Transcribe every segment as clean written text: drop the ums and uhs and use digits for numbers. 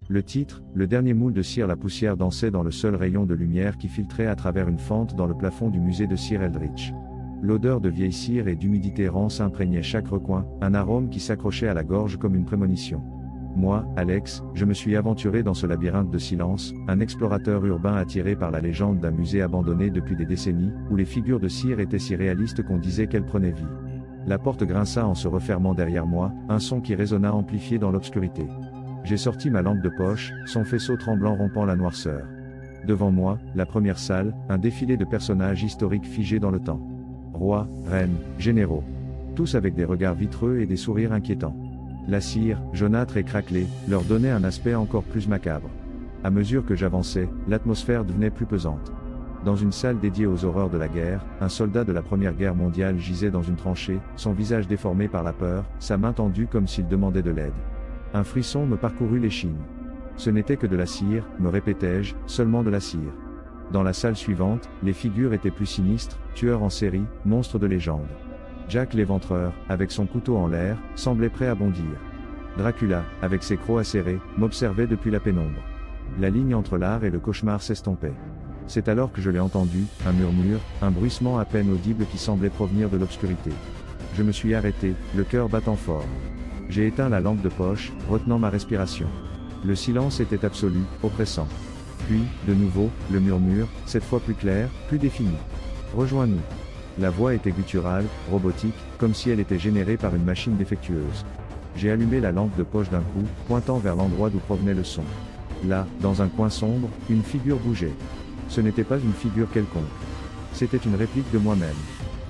Le titre, le dernier moule de cire. La poussière dansait dans le seul rayon de lumière qui filtrait à travers une fente dans le plafond du musée de Sir Eldritch. L'odeur de vieille cire et d'humidité rance imprégnait chaque recoin, un arôme qui s'accrochait à la gorge comme une prémonition. Moi, Alex, je me suis aventuré dans ce labyrinthe de silence, un explorateur urbain attiré par la légende d'un musée abandonné depuis des décennies, où les figures de cire étaient si réalistes qu'on disait qu'elles prenaient vie. La porte grinça en se refermant derrière moi, un son qui résonna amplifié dans l'obscurité. J'ai sorti ma lampe de poche, son faisceau tremblant rompant la noirceur. Devant moi, la première salle, un défilé de personnages historiques figés dans le temps. Rois, reines, généraux. Tous avec des regards vitreux et des sourires inquiétants. La cire, jaunâtre et craquelée, leur donnait un aspect encore plus macabre. À mesure que j'avançais, l'atmosphère devenait plus pesante. Dans une salle dédiée aux horreurs de la guerre, un soldat de la Première Guerre mondiale gisait dans une tranchée, son visage déformé par la peur, sa main tendue comme s'il demandait de l'aide. Un frisson me parcourut l'échine. Ce n'était que de la cire, me répétai-je, seulement de la cire. Dans la salle suivante, les figures étaient plus sinistres, tueurs en série, monstres de légende. Jack l'Éventreur, avec son couteau en l'air, semblait prêt à bondir. Dracula, avec ses crocs acérés, m'observait depuis la pénombre. La ligne entre l'art et le cauchemar s'estompait. C'est alors que je l'ai entendu, un murmure, un bruissement à peine audible qui semblait provenir de l'obscurité. Je me suis arrêté, le cœur battant fort. J'ai éteint la lampe de poche, retenant ma respiration. Le silence était absolu, oppressant. Puis, de nouveau, le murmure, cette fois plus clair, plus défini. Rejoins-nous. La voix était gutturale, robotique, comme si elle était générée par une machine défectueuse. J'ai allumé la lampe de poche d'un coup, pointant vers l'endroit d'où provenait le son. Là, dans un coin sombre, une figure bougeait. Ce n'était pas une figure quelconque. C'était une réplique de moi-même.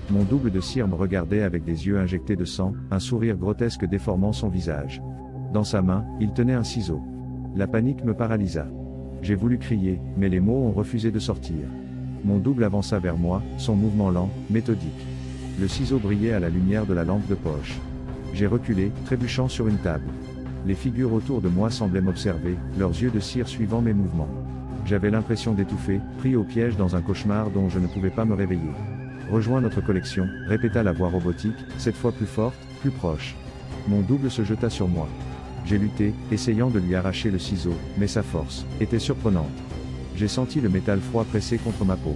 Mon double de cire me regardait avec des yeux injectés de sang, un sourire grotesque déformant son visage. Dans sa main, il tenait un ciseau. La panique me paralysa. J'ai voulu crier, mais les mots ont refusé de sortir. Mon double avança vers moi, son mouvement lent, méthodique. Le ciseau brillait à la lumière de la lampe de poche. J'ai reculé, trébuchant sur une table. Les figures autour de moi semblaient m'observer, leurs yeux de cire suivant mes mouvements. J'avais l'impression d'étouffer, pris au piège dans un cauchemar dont je ne pouvais pas me réveiller. Rejoins notre collection, répéta la voix robotique, cette fois plus forte, plus proche. Mon double se jeta sur moi. J'ai lutté, essayant de lui arracher le ciseau, mais sa force était surprenante. J'ai senti le métal froid pressé contre ma peau.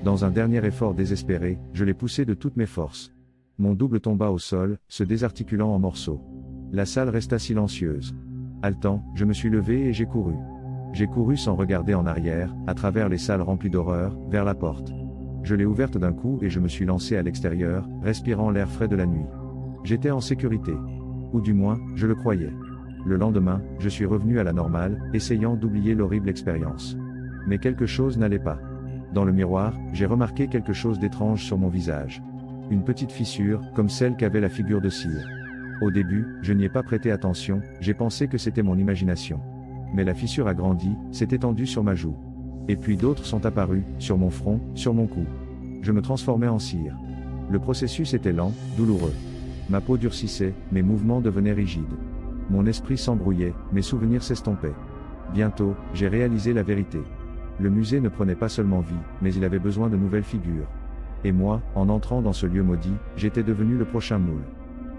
Dans un dernier effort désespéré, je l'ai poussé de toutes mes forces. Mon double tomba au sol, se désarticulant en morceaux. La salle resta silencieuse. Haletant, je me suis levé et j'ai couru. J'ai couru sans regarder en arrière, à travers les salles remplies d'horreur, vers la porte. Je l'ai ouverte d'un coup et je me suis lancé à l'extérieur, respirant l'air frais de la nuit. J'étais en sécurité. Ou du moins, je le croyais. Le lendemain, je suis revenu à la normale, essayant d'oublier l'horrible expérience. Mais quelque chose n'allait pas. Dans le miroir, j'ai remarqué quelque chose d'étrange sur mon visage. Une petite fissure, comme celle qu'avait la figure de cire. Au début, je n'y ai pas prêté attention, j'ai pensé que c'était mon imagination. Mais la fissure a grandi, s'est étendue sur ma joue. Et puis d'autres sont apparus, sur mon front, sur mon cou. Je me transformais en cire. Le processus était lent, douloureux. Ma peau durcissait, mes mouvements devenaient rigides. Mon esprit s'embrouillait, mes souvenirs s'estompaient. Bientôt, j'ai réalisé la vérité. Le musée ne prenait pas seulement vie, mais il avait besoin de nouvelles figures. Et moi, en entrant dans ce lieu maudit, j'étais devenu le prochain moule.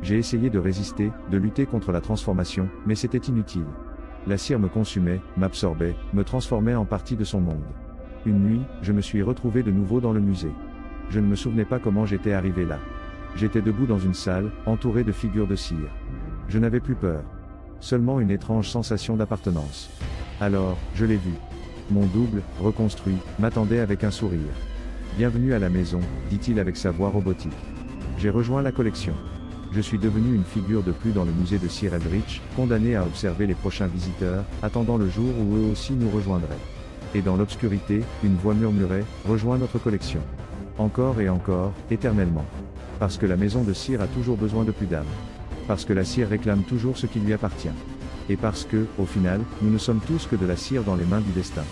J'ai essayé de résister, de lutter contre la transformation, mais c'était inutile. La cire me consumait, m'absorbait, me transformait en partie de son monde. Une nuit, je me suis retrouvé de nouveau dans le musée. Je ne me souvenais pas comment j'étais arrivé là. J'étais debout dans une salle, entouré de figures de cire. Je n'avais plus peur. Seulement une étrange sensation d'appartenance. Alors, je l'ai vu. Mon double, reconstruit, m'attendait avec un sourire. Bienvenue à la maison, dit-il avec sa voix robotique. J'ai rejoint la collection. Je suis devenu une figure de plus dans le musée de Sir Eldritch, condamné à observer les prochains visiteurs, attendant le jour où eux aussi nous rejoindraient. Et dans l'obscurité, une voix murmurait, rejoins notre collection. Encore et encore, éternellement. Parce que la maison de cire a toujours besoin de plus d'âme. Parce que la cire réclame toujours ce qui lui appartient. Et parce que, au final, nous ne sommes tous que de la cire dans les mains du destin.